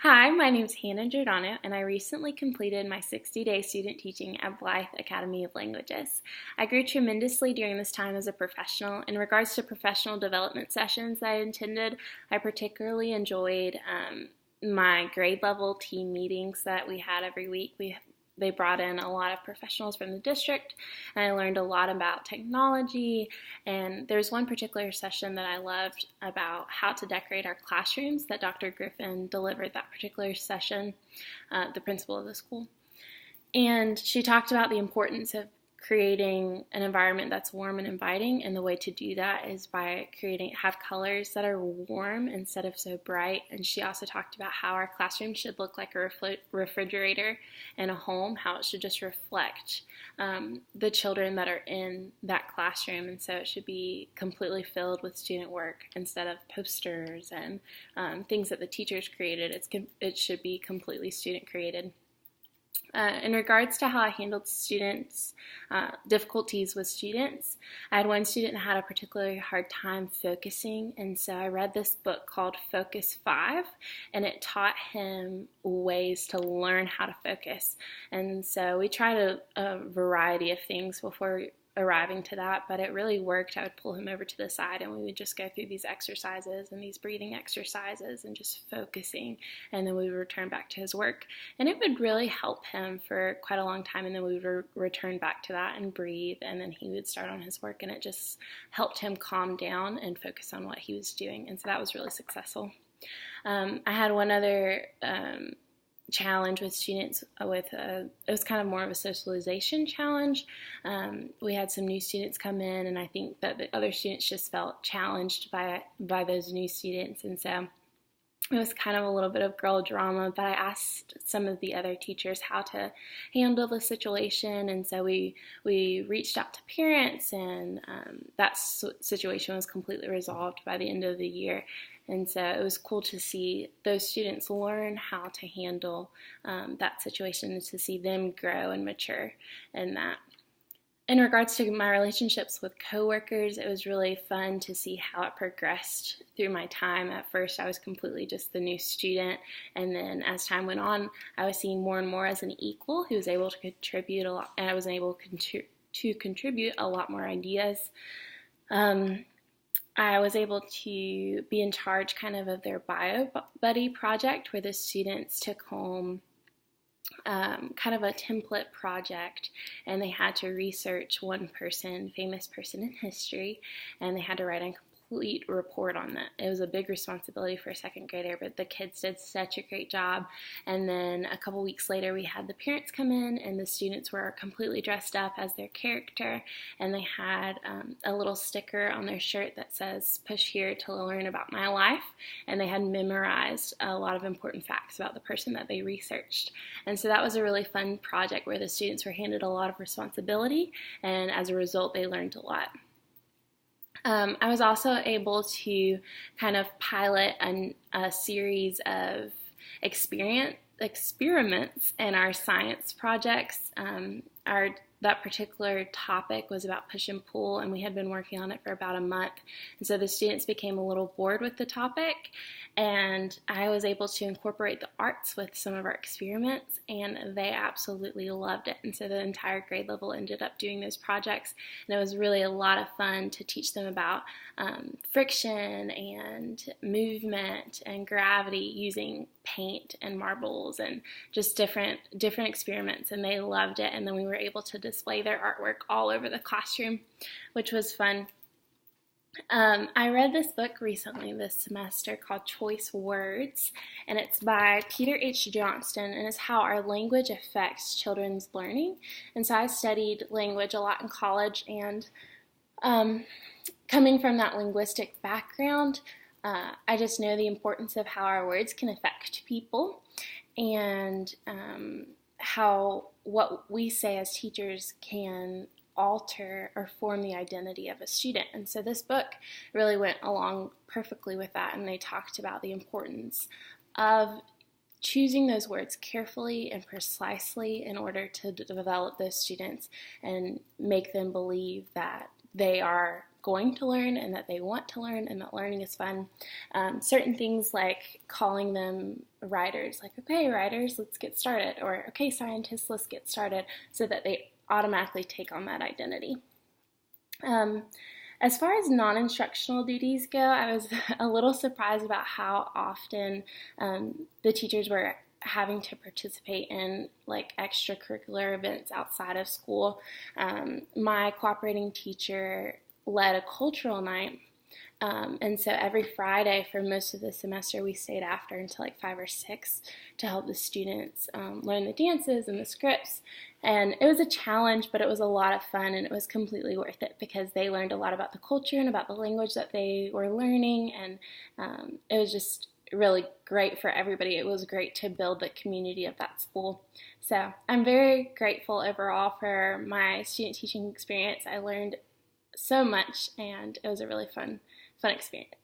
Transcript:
Hi, my name is Hannah Giordano, and I recently completed my 60-day student teaching at Blythe Academy of Languages. I grew tremendously during this time as a professional. In regards to professional development sessions that I attended, I particularly enjoyed my grade level team meetings that we had every week. They brought in a lot of professionals from the district, and I learned a lot about technology. And there's one particular session that I loved about how to decorate our classrooms that Dr. Griffin delivered that particular session, the principal of the school. And she talked about the importance of creating an environment that's warm and inviting, and the way to do that is by have colors that are warm instead of so bright. And she also talked about how our classroom should look like a refrigerator in a home, how it should just reflect the children that are in that classroom, and so it should be completely filled with student work instead of posters and things that the teachers created. It should be completely student created. In regards to how I handled students, difficulties with students, I had one student that had a particularly hard time focusing, and so I read this book called Focus 5, and it taught him ways to learn how to focus. And so we tried a variety of things before arriving to that, but it really worked. I would pull him over to the side and we would just go through these exercises and these breathing exercises and just focusing, and then we would return back to his work, and it would really help him for quite a long time. And then we would return back to that and breathe, and then he would start on his work, and it just helped him calm down and focus on what he was doing, and so that was really successful. I had one other challenge with students it was kind of more of a socialization challenge. We had some new students come in, and I think that the other students just felt challenged by those new students, and so it was kind of a little bit of girl drama. But I asked some of the other teachers how to handle the situation, and so we reached out to parents, and that situation was completely resolved by the end of the year. And so it was cool to see those students learn how to handle that situation, and to see them grow and mature in that. In regards to my relationships with coworkers, it was really fun to see how it progressed through my time. At first, I was completely just the new student, and then as time went on, I was seen more and more as an equal who was able to contribute a lot, and I was able to contribute a lot more ideas. I was able to be in charge kind of their Bio Buddy project, where the students took home kind of a template project, and they had to research one famous person in history, and they had to write a complete report on that. It was a big responsibility for a second grader, but the kids did such a great job. And then a couple weeks later, we had the parents come in, and the students were completely dressed up as their character, and they had a little sticker on their shirt that says, "Push here to learn about my life," and they had memorized a lot of important facts about the person that they researched. And so that was a really fun project where the students were handed a lot of responsibility, and as a result, they learned a lot. I was also able to kind of pilot a series of experiments in our science projects. That particular topic was about push and pull, and we had been working on it for about a month. And so the students became a little bored with the topic, and I was able to incorporate the arts with some of our experiments, and they absolutely loved it. And so the entire grade level ended up doing those projects, and it was really a lot of fun to teach them about friction and movement and gravity using paint and marbles and just different experiments, and they loved it. And then we were able to display their artwork all over the classroom, which was fun. I read this book recently this semester called Choice Words, and it's by Peter H. Johnston, and it's how our language affects children's learning. And so I studied language a lot in college, and coming from that linguistic background, I just know the importance of how our words can affect people, and how what we say as teachers can alter or form the identity of a student. And so this book really went along perfectly with that, and they talked about the importance of choosing those words carefully and precisely in order to develop those students and make them believe that they are going to learn and that they want to learn and that learning is fun. Certain things like calling them writers, like, okay, writers, let's get started, or okay, scientists, let's get started, so that they automatically take on that identity. As far as non-instructional duties go, I was a little surprised about how often the teachers were having to participate in like extracurricular events outside of school. My cooperating teacher led a cultural night, and so every Friday for most of the semester we stayed after until like 5 or 6 to help the students learn the dances and the scripts. And it was a challenge, but it was a lot of fun, and it was completely worth it because they learned a lot about the culture and about the language that they were learning, and it was just really great for everybody. It was great to build the community of that school. So I'm very grateful overall for my student teaching experience. I learned so much, and it was a really fun experience.